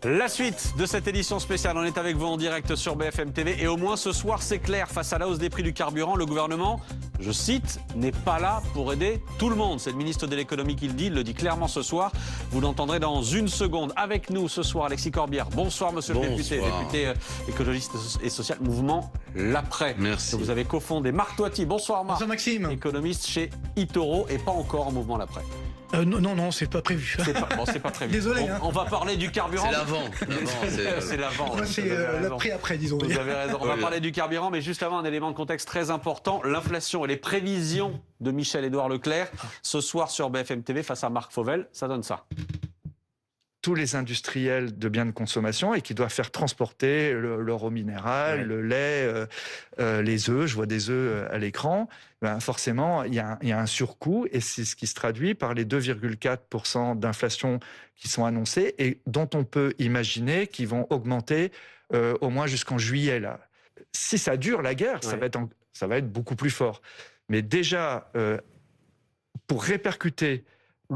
La suite de cette édition spéciale, on est avec vous en direct sur BFM TV et au moins ce soir c'est clair, face à la hausse des prix du carburant, le gouvernement, je cite, n'est pas là pour aider tout le monde. C'est le ministre de l'économie qui le dit, il le dit clairement ce soir. Vous l'entendrez dans une seconde. Avec nous ce soir, Alexis Corbière. Bonsoir monsieur le député écologiste et social, mouvement L'Après. Merci. Que vous avez cofondé. Marc Toiti, bonsoir Marc. Bonsoir Maxime. Économiste chez eToro et pas encore en mouvement L'Après. Non, c'est pas prévu. C'est pas prévu. Désolé. On va parler du carburant. C'est l'avant. C'est l'avant. Moi, c'est l'après-après, disons. Vous avez raison. On va parler du carburant, mais juste avant, un élément de contexte très important. L'inflation et les prévisions de Michel-Édouard Leclerc ce soir sur BFM TV face à Marc Fauvel. Ça donne ça. Tous les industriels de biens de consommation et qui doivent faire transporter leur eau minérale, le lait, les œufs, je vois des œufs à l'écran, ben forcément il y a un surcoût et c'est ce qui se traduit par les 2,4% d'inflation qui sont annoncés et dont on peut imaginer qu'ils vont augmenter au moins jusqu'en juillet. Là. Si ça dure la guerre, ça va être beaucoup plus fort. Mais déjà, pour répercuter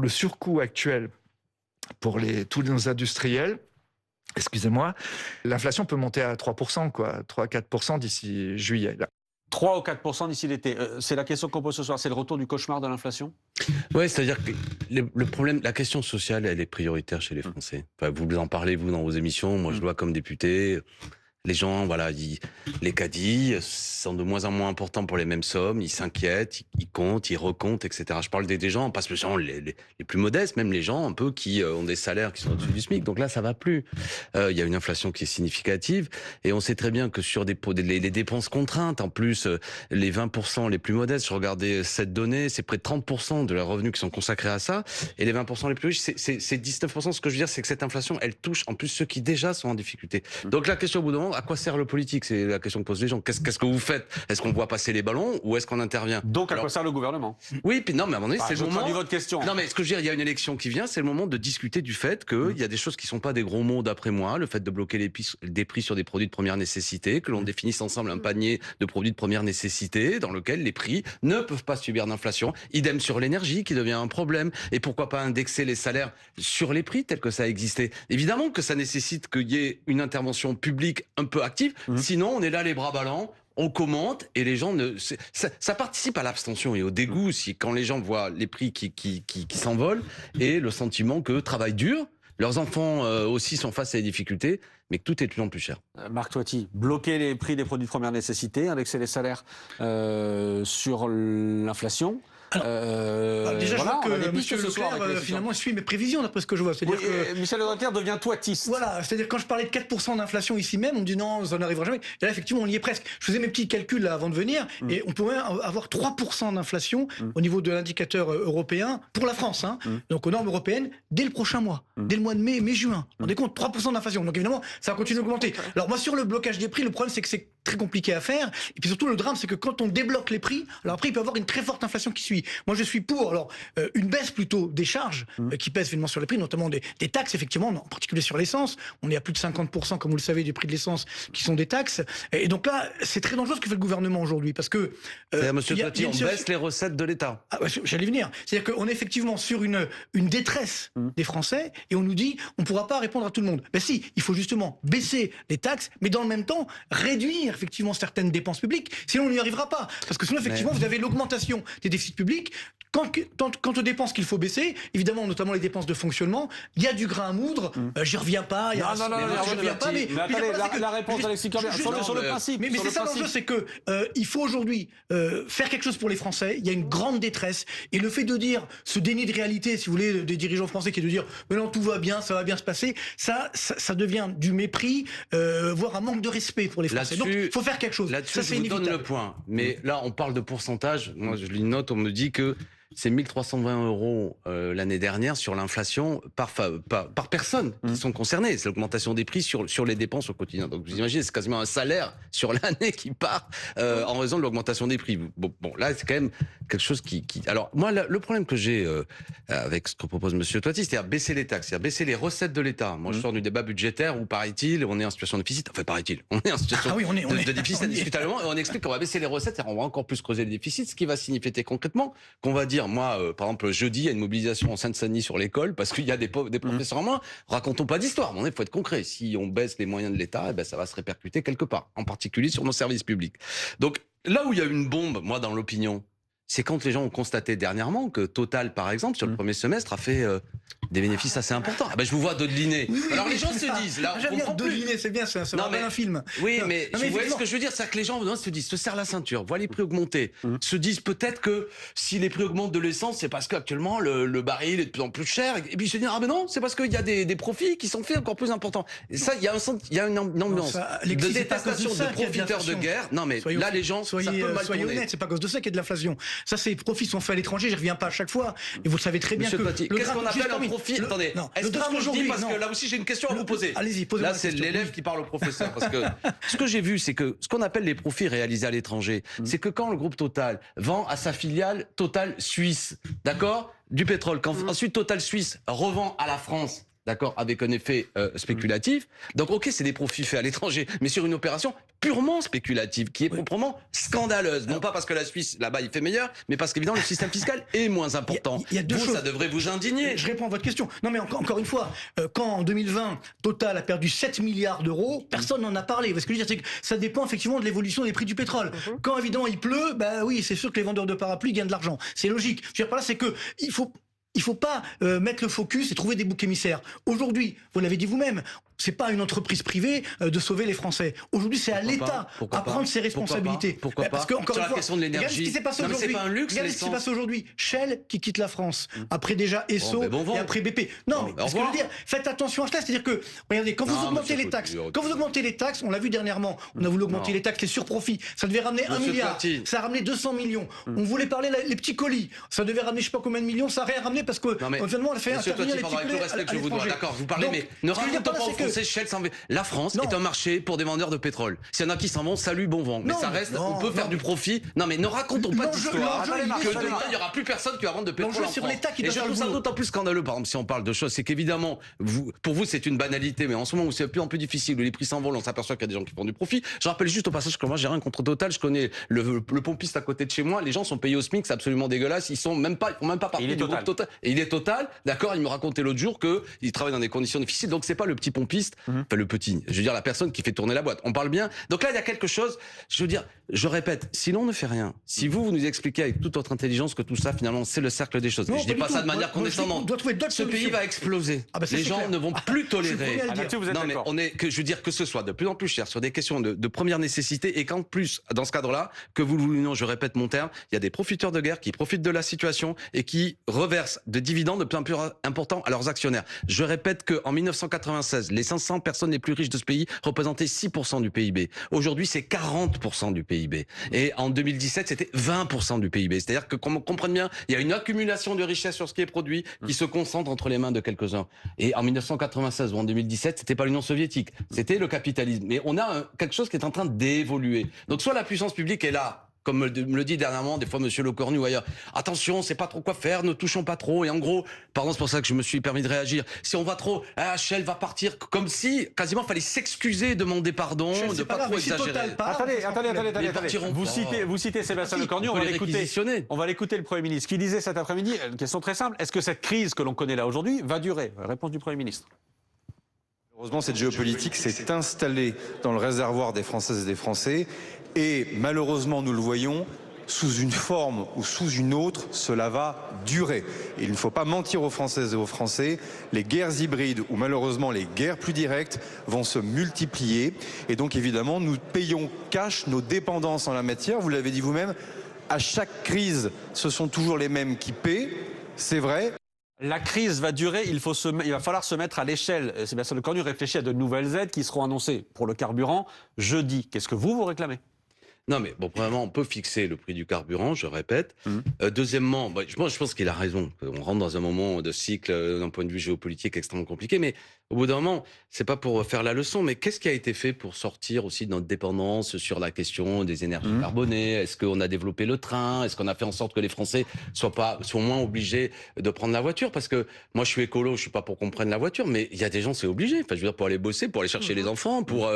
le surcoût actuel pour tous nos industriels, excusez-moi, l'inflation peut monter à 3%, 3-4% d'ici juillet. Là. 3 ou 4% d'ici l'été. C'est la question qu'on pose ce soir. C'est le retour du cauchemar de l'inflation ? Oui, c'est-à-dire que le problème, la question sociale, elle est prioritaire chez les Français. Enfin, vous en parlez, vous, dans vos émissions. Moi, je le vois comme député. Les gens, les caddies sont de moins en moins importants pour les mêmes sommes. Ils s'inquiètent, ils comptent, ils recomptent, etc. Je parle des gens, pas spécialement les plus modestes, même les gens un peu qui ont des salaires qui sont au-dessus du SMIC. Donc là, ça va plus. Il y a une inflation qui est significative. Et on sait très bien que sur les dépenses contraintes, en plus, les 20% les plus modestes, je regardais cette donnée, c'est près de 30% de leurs revenus qui sont consacrés à ça. Et les 20% les plus riches, c'est 19%. Ce que je veux dire, c'est que cette inflation, elle touche en plus ceux qui déjà sont en difficulté. Donc la question au bout d'un moment, à quoi sert le politique? C'est la question que posent les gens. Qu'est-ce que vous faites? Est-ce qu'on voit passer les ballons ou est-ce qu'on intervient? Donc à quoi sert le gouvernement? Oui, puis non, mais à un moment donné, c'est le moment. Votre question. Non, mais ce que je veux dire, il y a une élection qui vient, c'est le moment de discuter du fait qu'il y a des choses qui sont pas des gros mots d'après moi, le fait de bloquer des prix sur des produits de première nécessité, que l'on définisse ensemble un panier de produits de première nécessité dans lequel les prix ne peuvent pas subir d'inflation. Idem sur l'énergie qui devient un problème. Et pourquoi pas indexer les salaires sur les prix tel que ça a existé? Évidemment que ça nécessite qu'il y ait une intervention publique un peu active. Sinon, on est là les bras ballants, on commente et les gens ça participe à l'abstention et au dégoût quand les gens voient les prix qui s'envolent et le sentiment que travail dur, leurs enfants aussi sont face à des difficultés, mais que tout est de plus en plus cher. Marc Toiti, bloquer les prix des produits de première nécessité, indexer les salaires sur l'inflation. Déjà, je vois que M. Leclerc, finalement, suit mes prévisions, d'après ce que je vois. Oui, que Michel-Édouard Leclerc devient toitiste. Voilà, c'est-à-dire quand je parlais de 4% d'inflation ici même, on me dit non, ça n'arrivera jamais. Et là, effectivement, on y est presque. Je faisais mes petits calculs là, avant de venir, et on pourrait avoir 3% d'inflation au niveau de l'indicateur européen pour la France. Donc aux normes européennes, dès le prochain mois, dès le mois de mai-juin. On est compte 3% d'inflation. Donc évidemment, ça va continuer d'augmenter. Alors moi, sur le blocage des prix, le problème, c'est que c'est très compliqué à faire. Et puis surtout, le drame, c'est que quand on débloque les prix, alors après, il peut y avoir une très forte inflation qui suit. Moi, je suis pour une baisse plutôt des charges qui pèsent finalement sur les prix, notamment des taxes, effectivement, en particulier sur l'essence. On est à plus de 50%, comme vous le savez, du prix de l'essence qui sont des taxes. Et donc là, c'est très dangereux ce que fait le gouvernement aujourd'hui, parce que... C'est-à-dire, monsieur Toiti, on baisse les recettes de l'État. Ah, j'allais venir. C'est-à-dire qu'on est effectivement sur une détresse des Français, et on nous dit, on ne pourra pas répondre à tout le monde. Ben si, il faut justement baisser les taxes, mais dans le même temps, réduire effectivement certaines dépenses publiques, sinon on n'y arrivera pas. Parce que sinon, effectivement, vous avez l'augmentation des déficits publics. Quant aux dépenses qu'il faut baisser, évidemment, notamment les dépenses de fonctionnement, il y a du grain à moudre. J'y reviens pas. Non, je reviens pas. Mais attendez, la réponse d'Alexis Corbière sur le principe. Mais c'est ça l'enjeu, c'est que il faut aujourd'hui faire quelque chose pour les Français. Il y a une grande détresse, et le fait de dire ce déni de réalité, si vous voulez, des dirigeants français, qui est de dire mais non, tout va bien, ça va bien se passer, ça devient du mépris, voire un manque de respect pour les Français. Donc il faut faire quelque chose. Là-dessus, je vous donne le point. Mais là, on parle de pourcentage. Moi, je lis une note, on me dit que c'est 1 320 € l'année dernière sur l'inflation par personne qui sont concernés. C'est l'augmentation des prix sur les dépenses au quotidien. Donc vous imaginez, c'est quasiment un salaire sur l'année qui part en raison de l'augmentation des prix. Bon, là, c'est quand même quelque chose qui... Alors moi, le problème que j'ai avec ce que propose Monsieur Toiti, c'est-à-dire baisser les taxes, c'est-à-dire baisser les recettes de l'État. Moi, je sors du débat budgétaire où, paraît-il, on est en situation de déficit. Enfin, paraît-il, on est en situation de déficit indiscutablement, et on explique qu'on va baisser les recettes et on va encore plus creuser les déficits, ce qui va signifier concrètement qu'on va dire dire, moi, par exemple, jeudi, il y a une mobilisation en Seine-Saint-Denis sur l'école parce qu'il y a des professeurs en moins. Racontons pas d'histoire. Il faut être concret. Si on baisse les moyens de l'État, eh ben, ça va se répercuter quelque part, en particulier sur nos services publics. Donc, là où il y a une bombe, moi, dans l'opinion, c'est quand les gens ont constaté dernièrement que Total, par exemple, sur le premier semestre, a fait des bénéfices assez importants. Ah ben, je vous vois dodeliner. Oui, Alors les gens c'est se ça. disent, là, J'aime bien dodeliner, c'est bien, ça Non, va bien un film. Oui, Non, mais non, vous voyez ce effectivement. que je veux dire, c'est que les gens se disent, se serrent la ceinture, voient les prix augmenter, se disent peut-être que si les prix augmentent de l'essence, c'est parce qu'actuellement le baril est de plus en plus cher. Et puis se dire, ah ben non, c'est parce qu'il y a des profits qui sont faits encore plus importants. Et ça, il y a une ambiance de détestation, de profiteurs de guerre. Non, mais là, les gens, ça peut mal soyez tourner. honnêtes, c'est pas à cause de ça qu'il y a de l'inflation. Ça, ces profits sont faits à l'étranger, j'y reviens pas à chaque fois. Et vous le savez très bien Monsieur que. Paty, le qu'est-ce drame- qu'on appelle juste un termine. profit? Attendez, est-ce le que ce drame que je dis, aujourd'hui, parce non. que là aussi j'ai une question à vous poser. Allez-y, posez-moi Là, la c'est question. l'élève qui parle au professeur. Parce que ce que j'ai vu, c'est que ce qu'on appelle les profits réalisés à l'étranger, c'est que quand le groupe Total vend à sa filiale Total Suisse, d'accord, du pétrole, quand ensuite Total Suisse revend à la France, d'accord, avec un effet spéculatif. Donc, ok, c'est des profits faits à l'étranger, mais sur une opération purement spéculative, qui est proprement scandaleuse. Non pas parce que la Suisse, là-bas, il fait meilleur, mais parce qu'évidemment, le système fiscal est moins important. Il y a deux vous, choses. ça devrait vous indigner. Je réponds à votre question. Non, mais encore une fois, quand en 2020, Total a perdu 7 milliards d'euros, personne n'en a parlé. Parce que je veux dire, c'est que ça dépend effectivement de l'évolution des prix du pétrole. Quand évidemment il pleut, bah oui, c'est sûr que les vendeurs de parapluies gagnent de l'argent. C'est logique. Je veux dire par là, c'est que il faut pas mettre le focus et trouver des boucs émissaires. Aujourd'hui, vous l'avez dit vous-même, c'est pas une entreprise privée de sauver les Français. Aujourd'hui, c'est à l'État à prendre ses responsabilités. Pourquoi pas? Parce que encore Sur une la fois, question de l'énergie. regardez ce qui s'est passé Non, mais c'est aujourd'hui. pas un luxe, Regardez ce qui se l'essence. passe aujourd'hui. Shell qui quitte la France. Après déjà Esso ben bon vent. et après BP. Non, Bon, mais au ce que je veux revoir. dire, faites attention à cela. C'est-à-dire que, regardez, quand vous Non, augmentez monsieur les taxes, Coty, quand vous augmentez les taxes, on l'a vu dernièrement, on a voulu augmenter Non. les taxes, les surprofits. Ça devait ramener 1 Monsieur milliard. Coty. Ça a ramené 200 millions. On voulait parler les petits colis. Ça devait ramener je sais pas combien de millions. Ça a rien ramené parce que, Non, mais finalement, on a fait Monsieur intervenir Coty, les petits avec le colis respect que à je vous dois, l'étranger. d'accord, vous parlez, Donc, mais ne ce que je veux dire racontons par là, pas aux c'est que- Français, Shell s'en va. La France Non. est un marché pour des vendeurs de pétrole. S'il y en a qui s'en vont, salut, bon vent. Mais Non, ça reste, non, on peut faire non. du profit. Non, mais ne racontons pas L'enjeu- d'histoire. l'enjeu, il est Que sur demain, l'État. il n'y aura plus personne qui va vendre de pétrole L'enjeu, en c'est France. l'État qui Et doit je faire trouve le ça boulot. d'autant plus scandaleux, par exemple, si on parle de choses, c'est qu'évidemment, pour vous, c'est une banalité, mais en ce moment où c'est de plus en plus difficile, où les prix s'envolent, on s'aperçoit qu'il y a des gens qui font du profit. Je rappelle juste au passage que moi, j'ai rien contre Total. Je connais le pompiste à côté de chez moi. Les gens sont payés au SMIC, c'est absolument dégueulasse. Ils font même pas partie il est du groupe Total. Total. Et il est Total, d'accord. Il me racontait l'autre jour qu'il travaille dans des conditions difficiles. Donc c'est pas le petit pompiste, enfin le petit. Je veux dire la personne qui fait tourner la boîte. On parle bien. Donc là, il y a quelque chose. Je veux dire, je répète, si l'on ne fait rien, si vous nous expliquez avec toute votre intelligence que tout ça, finalement, c'est le cercle des choses. Non, Et je dis pas pas du ça tout. de manière Moi, je dis qu'on condescendante. doit trouver d'autres Ce pays solutions. va exploser. Ah bah ça, Les c'est gens clair. ne vont plus Je suis le tolérer. premier à le dire. Là-dessus, vous êtes Non, mais d'accord. je veux dire que ce soit de plus en plus cher sur des questions de première nécessité et qu'en plus, dans ce cadre-là, que vous le voulez ou non, je répète mon terme, il y a des profiteurs de guerre qui profitent de la situation et qui reversent de dividendes de plus en plus importants à leurs actionnaires. Je répète qu'en 1996, les 500 personnes les plus riches de ce pays représentaient 6% du PIB. Aujourd'hui, c'est 40% du PIB. Et en 2017, c'était 20% du PIB. C'est-à-dire que, qu'on comprenne bien, il y a une accumulation de richesses sur ce qui est produit qui se concentre entre les mains de quelques-uns. Et en 1996 ou en 2017, c'était pas l'Union soviétique, c'était le capitalisme. Mais on a quelque chose qui est en train d'évoluer. Donc soit la puissance publique est là, comme me le dit dernièrement des fois Monsieur Lecornu ou ailleurs. Attention, on sait pas trop quoi faire, ne touchons pas trop. Et en gros, pardon, c'est pour ça que je me suis permis de réagir. Si on va trop, Shell va partir, comme si quasiment fallait s'excuser, demander pardon, Shell, de c'est pas pas trop grave, mais si exagérer. Total part, Attendez. Ils partiront Vous pas. citez Sébastien Lecornu, on peut va les l'écouter. réquisitionner. On va l'écouter le Premier ministre qui disait cet après-midi, une question très simple, est-ce que cette crise que l'on connaît là aujourd'hui va durer? Réponse du Premier ministre. Malheureusement, cette géopolitique s'est installée dans le réservoir des Françaises et des Français et malheureusement, nous le voyons, sous une forme ou sous une autre, cela va durer. Et il ne faut pas mentir aux Françaises et aux Français, les guerres hybrides ou malheureusement les guerres plus directes vont se multiplier et donc évidemment, nous payons cash nos dépendances en la matière. Vous l'avez dit vous-même, à chaque crise, ce sont toujours les mêmes qui paient, c'est vrai. La crise va durer, il va falloir se mettre à l'échelle. Sébastien Lecornu réfléchit à de nouvelles aides qui seront annoncées pour le carburant jeudi. Qu'est-ce que vous réclamez? Non, mais bon, premièrement, on peut fixer le prix du carburant, je répète. Deuxièmement, je pense qu'il a raison. On rentre dans un moment de cycle, d'un point de vue géopolitique, extrêmement compliqué. Mais au bout d'un moment, c'est pas pour faire la leçon, mais qu'est-ce qui a été fait pour sortir aussi de notre dépendance sur la question des énergies carbonées? Est-ce qu'on a développé le train? Est-ce qu'on a fait en sorte que les Français soient moins obligés de prendre la voiture? Parce que moi, je suis écolo, je suis pas pour qu'on prenne la voiture, mais il y a des gens, c'est obligé. Enfin, je veux dire, pour aller bosser, pour aller chercher les enfants, pour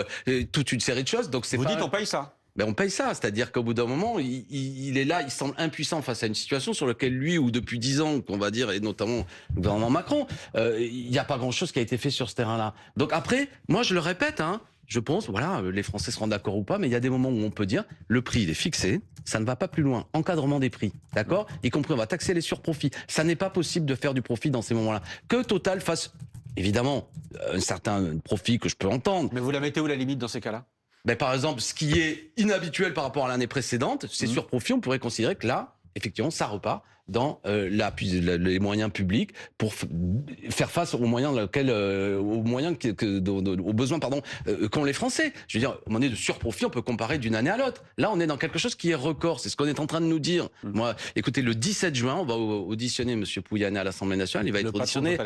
toute une série de choses. Donc, c'est Vous pas... dites on paye ça? on paye ça. C'est-à-dire qu'au bout d'un moment, il est là, il semble impuissant face à une situation sur laquelle lui, ou depuis 10 ans, qu'on va dire, et notamment le gouvernement Macron, il n'y a pas grand-chose qui a été fait sur ce terrain-là. Donc après, moi je le répète, je pense, voilà, les Français seront d'accord ou pas, mais il y a des moments où on peut dire, le prix il est fixé, ça ne va pas plus loin. Encadrement des prix, d'accord ? Y compris, on va taxer les surprofits. Ça n'est pas possible de faire du profit dans ces moments-là. Que Total fasse, évidemment, un certain profit que je peux entendre. Mais vous la mettez où la limite dans ces cas-là ? Par exemple, ce qui est inhabituel par rapport à l'année précédente, c'est surprofit, on pourrait considérer que là, effectivement, ça repart dans les moyens publics pour faire face aux moyens aux besoins qu'ont les Français. Je veux dire, à un moment donné de surprofit, on peut comparer d'une année à l'autre. Là, on est dans quelque chose qui est record. C'est ce qu'on est en train de nous dire. Moi, écoutez, le 17 juin, on va auditionner M. Pouyanné à l'Assemblée nationale. Il va être auditionné,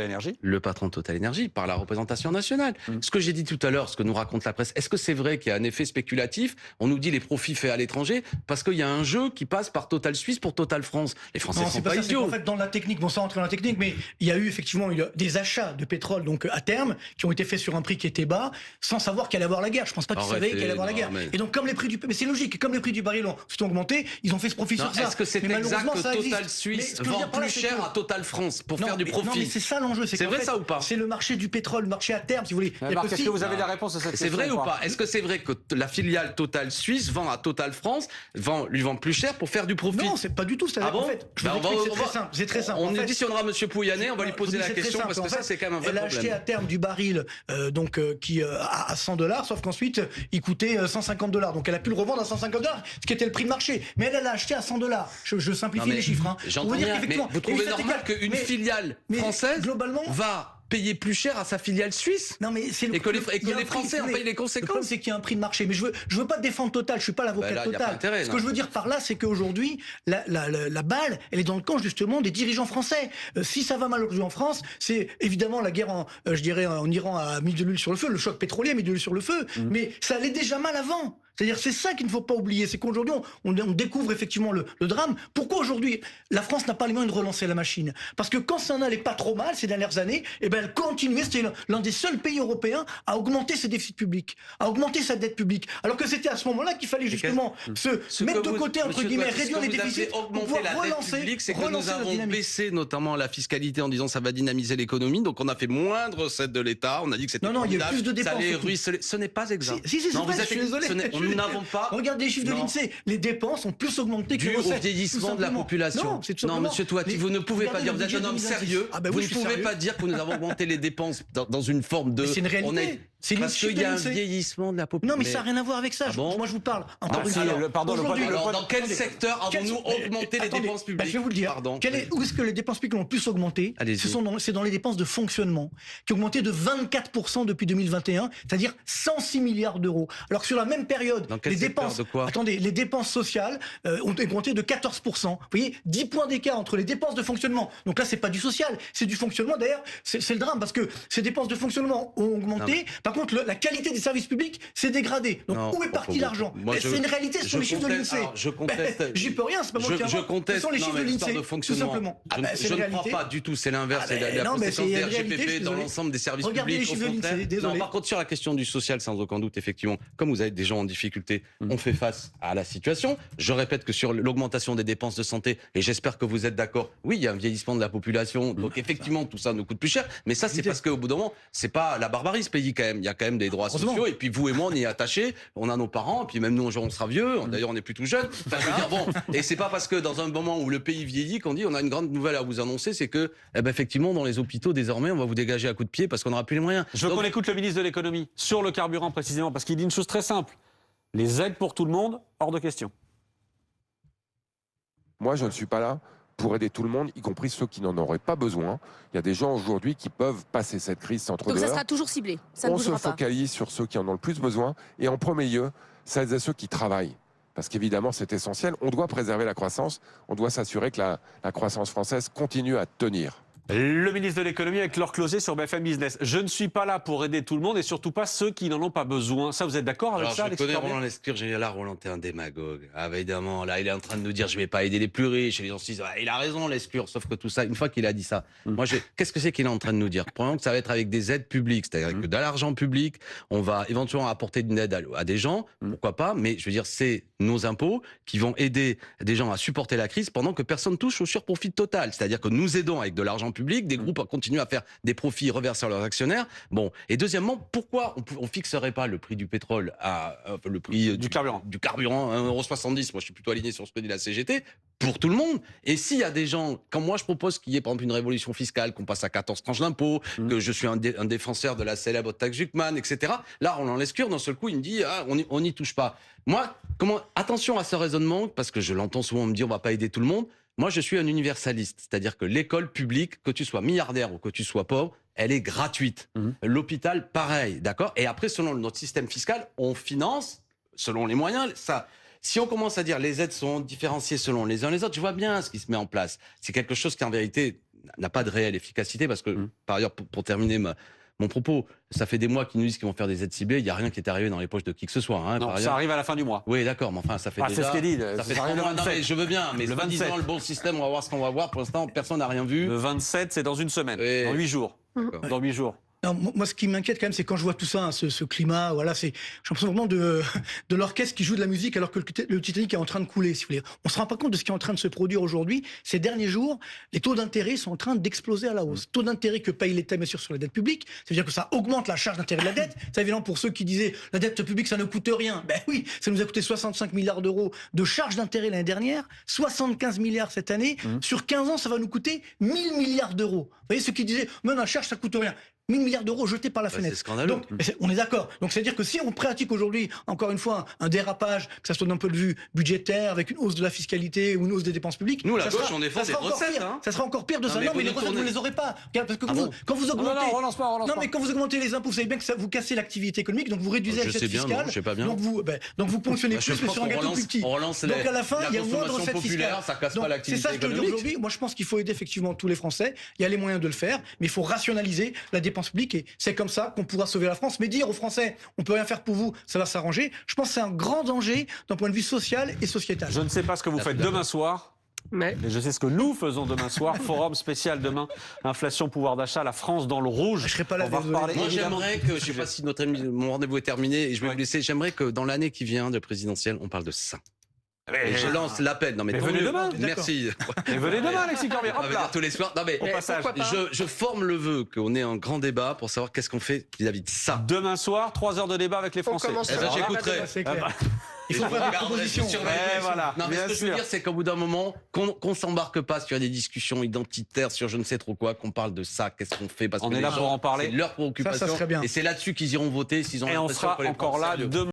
le patron de Total Énergie, par la représentation nationale. Ce que j'ai dit tout à l'heure, ce que nous raconte la presse, est-ce que c'est vrai qu'il y a un effet spéculatif ? On nous dit les profits faits à l'étranger parce qu'il y a un jeu qui passe par Total Suisse pour Total France. Les Français sont pas idiots. En fait, dans la technique, bon, sans rentrer dans la technique, mais il y a eu effectivement des achats de pétrole, donc à terme, qui ont été faits sur un prix qui était bas, sans savoir qu'elle allait avoir la guerre. Je pense pas qu'ils savaient qu'elle allait avoir la guerre. Et donc, comme les prix mais c'est logique, comme les prix du baril ont augmenté, ils ont fait ce profit sur ça. Est-ce que c'est exact que Total Suisse vend plus cher à Total France pour faire du profit ? Non, mais c'est ça l'enjeu. C'est vrai ça ou pas ? C'est le marché du pétrole, le marché à terme, si vous voulez. Marc, est-ce que vous avez la réponse à cette question ? C'est vrai ou pas ? Est-ce que c'est vrai que la filiale Total Suisse vend à Total France, lui vend plus cher pour faire du profit ? Non, c'est pas du tout. En fait, c'est très simple. On auditionnera M. Pouyanné, on va lui poser la question parce que ça c'est quand même un vrai problème. Elle a acheté à terme du baril qui à $100, sauf qu'ensuite il coûtait $150. Donc elle a pu le revendre à $150, ce qui était le prix de marché. Mais elle l'a acheté à $100. Je simplifie les chiffres. J'entends bien, mais vous trouvez normal qu'une filiale française va payer plus cher à sa filiale suisse, et que les Français en payent les conséquences. Le problème, c'est qu'il y a un prix de marché. Mais je veux pas défendre Total, je suis pas l'avocat de Total. Ce que je veux dire par là, c'est qu'aujourd'hui, la balle, elle est dans le camp justement des dirigeants français. Si ça va mal aujourd'hui en France, c'est évidemment la guerre en Iran a mis de l'huile sur le feu, le choc pétrolier a mis de l'huile sur le feu, mais ça allait déjà mal avant. C'est-à-dire, c'est ça qu'il ne faut pas oublier, c'est qu'aujourd'hui, on découvre effectivement le drame. Pourquoi aujourd'hui, la France n'a pas les moyens de relancer la machine ? Parce que quand ça n'allait pas trop mal ces dernières années, elle continuait, c'était l'un des seuls pays européens à augmenter ses déficits publics, à augmenter sa dette publique. Alors que c'était à ce moment-là qu'il fallait justement se mettre de côté, entre guillemets, réduire les déficits pour pouvoir relancer la dynamique. C'est que nous avons baissé notamment la fiscalité en disant ça va dynamiser l'économie, donc on a fait moins de recettes de l'État, on a dit que c'était il y a plus de dépenses. Ça allait ruisseler. Ce n'est pas exact. Si, c'est vrai, je suis désolé. Nous n'avons pas. Regardez les chiffres de l'INSEE. Les dépenses ont plus augmenté que les recettes. Au vieillissement de la population. Non, monsieur Touati, vous ne pouvez pas dire, vous êtes un homme sérieux. Vous ne pouvez pas dire que nous avons augmenté les dépenses dans une forme de. C'est une réalité. Parce qu'il y a un vieillissement de la population. Non, mais ça n'a rien à voir avec ça. Moi, je vous parle. Dans quel secteur avons-nous augmenté les dépenses publiques ? Je vais vous le dire. Où est-ce que les dépenses publiques ont le plus augmenté ? C'est dans les dépenses de fonctionnement, qui ont augmenté de 24% depuis 2021, c'est-à-dire 106 milliards d'euros. Alors que sur la même période, les dépenses sociales ont augmenté de 14%. Vous voyez, 10 points d'écart entre les dépenses de fonctionnement. Donc là, c'est pas du social, c'est du fonctionnement. D'ailleurs, c'est le drame parce que ces dépenses de fonctionnement ont augmenté. Par contre, la qualité des services publics s'est dégradée. Donc où est parti l'argent ? C'est une réalité, ce sont les chiffres de l'INSEE. Je conteste. J'y peux rien, c'est pas moi qui invente. Ce sont les chiffres de l'INSEE, tout simplement. Je ne crois pas du tout, c'est l'inverse. C'est la conséquence des RGPP dans l'ensemble des services publics. Regardez les chiffres de l'INSEE, désolé. Par contre, sur la question du social, sans aucun doute, effectivement, comme vous avez des gens en difficulté, on fait face à la situation. Je répète que sur l'augmentation des dépenses de santé, et j'espère que vous êtes d'accord, oui, il y a un vieillissement de la population, donc effectivement, tout ça nous coûte plus cher, mais ça, c'est parce qu'au bout d'un moment, c'est pas la barbarie, ce pays, quand même. Il y a quand même des droits sociaux, et puis vous et moi, on y est attachés, on a nos parents, et puis même nous, un jour, on sera vieux, d'ailleurs, on n'est plus tout jeune. Enfin, je veux dire, bon, et c'est pas parce que dans un moment où le pays vieillit qu'on dit, on a une grande nouvelle à vous annoncer, c'est que, effectivement, dans les hôpitaux, désormais, on va vous dégager à coups de pied parce qu'on n'aura plus les moyens. Je veux qu'on écoute le ministre de l'économie sur le carburant précisément, parce qu'il dit une chose très simple. Les aides pour tout le monde, hors de question. Moi, je ne suis pas là pour aider tout le monde, y compris ceux qui n'en auraient pas besoin. Il y a des gens aujourd'hui qui peuvent passer cette crise sans trop de Donc ça sera toujours ciblé, ça ne bougera pas. On se focalise sur ceux qui en ont le plus besoin, et en premier lieu, celles et ceux qui travaillent. Parce qu'évidemment, c'est essentiel. On doit préserver la croissance, on doit s'assurer que la croissance française continue à tenir. Le ministre de l'économie avec Laure Closé sur BFM Business. Je ne suis pas là pour aider tout le monde et surtout pas ceux qui n'en ont pas besoin. Ça, vous êtes d'accord avec Alors, ça, je Alexis connais Corbière Roland Lescure, j'ai là, Roland, t'es un démagogue. Ah, évidemment, là, il est en train de nous dire, je vais pas aider les plus riches. Et les gens se disent, il a raison, Lescure. Sauf que tout ça, une fois qu'il a dit ça, moi, qu'est-ce que c'est qu'il est en train de nous dire? Premièrement, que ça va être avec des aides publiques. C'est-à-dire que de l'argent public, on va éventuellement apporter une aide à des gens. Pourquoi pas? Mais je veux dire, c'est nos impôts qui vont aider des gens à supporter la crise pendant que personne touche au surprofit total. C'est-à-dire que nous aidons avec de l'argent public, des groupes à continuer à faire des profits reversés à leurs actionnaires. Bon. Et deuxièmement, pourquoi on fixerait pas le prix du pétrole à le prix du carburant. Du carburant, 1,70 €. Moi, je suis plutôt aligné sur ce que dit la CGT. Pour tout le monde. Et s'il y a des gens, comme moi, je propose qu'il y ait par exemple une révolution fiscale, qu'on passe à 14 tranches d'impôts, que je suis un défenseur de la célèbre taxe Zuckman, etc. Là, Roland Lescure, d'un seul coup, il me dit, on n'y touche pas. Moi, attention à ce raisonnement, parce que je l'entends souvent me dire, on va pas aider tout le monde. Moi, je suis un universaliste. C'est-à-dire que l'école publique, que tu sois milliardaire ou que tu sois pauvre, elle est gratuite. L'hôpital, pareil, d'accord? Et après, selon notre système fiscal, on finance, selon les moyens, ça. Si on commence à dire les aides sont différenciées selon les uns les autres, je vois bien ce qui se met en place. C'est quelque chose qui, en vérité, n'a pas de réelle efficacité parce que, par ailleurs, pour terminer mon propos, ça fait des mois qu'ils nous disent qu'ils vont faire des aides ciblées. Il n'y a rien qui est arrivé dans les poches de qui que ce soit. Hein, Non, ça arrive à la fin du mois. Oui, d'accord, mais enfin, ça fait déjà... c'est ce qu'il dit. Ça fait Ça arrive 3 mois. le Non, 27. mais je veux bien, mais Le 27. disant le bon système, on va voir ce qu'on va voir. Pour l'instant, personne n'a rien vu. Le 27, c'est dans une semaine. Oui. Dans 8 jours. D'accord. Dans 8 jours. Non, moi, ce qui m'inquiète quand même, c'est quand je vois tout ça, hein, ce climat, voilà, j'ai l'impression vraiment de l'orchestre qui joue de la musique alors que le Titanic est en train de couler, si vous voulez. On se rend pas compte de ce qui est en train de se produire aujourd'hui. Ces derniers jours, les taux d'intérêt sont en train d'exploser à la hausse. Taux d'intérêt que paye l'État, bien sûr, sur la dette publique. Ça veut dire que ça augmente la charge d'intérêt de la dette. C'est évident pour ceux qui disaient la dette publique, ça ne coûte rien. Ben oui, ça nous a coûté 65 milliards d'euros de charge d'intérêt l'année dernière, 75 milliards cette année. Sur 15 ans, ça va nous coûter 1000 milliards d'euros. Vous voyez, ceux qui disaient, mais la charge, ça coûte rien. 1000 milliards d'euros jetés par la fenêtre. C'est scandaleux. Donc, on est d'accord. Donc, c'est-à-dire que si on pratique aujourd'hui, encore une fois, un dérapage, que ça soit d'un point de vue budgétaire, avec une hausse de la fiscalité ou une hausse des dépenses publiques. Nous, la ça gauche, sera- on défend ça des sera encore recettes, pire. hein. Ça sera encore pire de Non, ça. mais Non, mais vous les nous recettes, vous ne tournez- les aurez pas. Regarde, parce que Ah bon quand vous augmentez. Non, relance pas. Non, mais quand vous augmentez les impôts, vous savez bien que ça vous cassez l'activité économique, donc vous réduisez Je la sais recette bien, fiscale. non, je sais pas bien. Donc vous ponctionnez Bah, je plus, mais pense sur un qu'on gâteau plus petit. on relance Donc à la fin, la il y a moins de consommation recettes populaire, fiscales. ça casse Donc, pas l'activité c'est ça ce que je veux dire économique. aujourd'hui. Moi, je pense qu'il faut aider effectivement tous les Français. Il y a les moyens de le faire, mais il faut rationaliser la dépense publique et c'est comme ça qu'on pourra sauver la France. Mais dire aux Français, on peut rien faire pour vous, ça va s'arranger, je pense que c'est un grand danger d'un point de vue social et sociétal. Je ne sais pas ce que vous faites demain soir. Mais Mais je sais ce que nous faisons demain soir. Forum spécial demain. Inflation, pouvoir d'achat, la France dans le rouge. Je serai pas là, On va désolé. reparler Moi, évidemment j'aimerais que, je sais pas si mon rendez-vous est terminé et je vais Ouais. vous laisser, j'aimerais que dans l'année qui vient de présidentielle, on parle de ça. Et je Mais lance l'appel. Non, mais tant venez mieux. demain. Merci. venez demain, Alexis Corbière. On Hop va là. dire tous les soirs. Non, mais Au passage. pourquoi pas je forme le vœu qu'on ait un grand débat pour savoir qu'est-ce qu'on fait vis-à-vis de ça. Demain soir, 3 heures de débat avec les On Français. commence Eh ben, Alors là, j'écouterai. C'est Ah clair. bah. Il faut Et je faire des regarderai, propositions. je surveillerai. Eh, voilà. Non, mais Bien ce que je veux sûr. dire, c'est qu'au bout d'un moment, qu'on s'embarque pas sur des discussions identitaires, sur je ne sais trop quoi, qu'on parle de ça, qu'est-ce qu'on fait, parce On que est les là gens, pour en parler. c'est leur préoccupation. Ça serait bien. Et c'est là-dessus qu'ils iront voter s'ils ont Et on l'impression sera qu'on les prend encore au là sérieux. demain.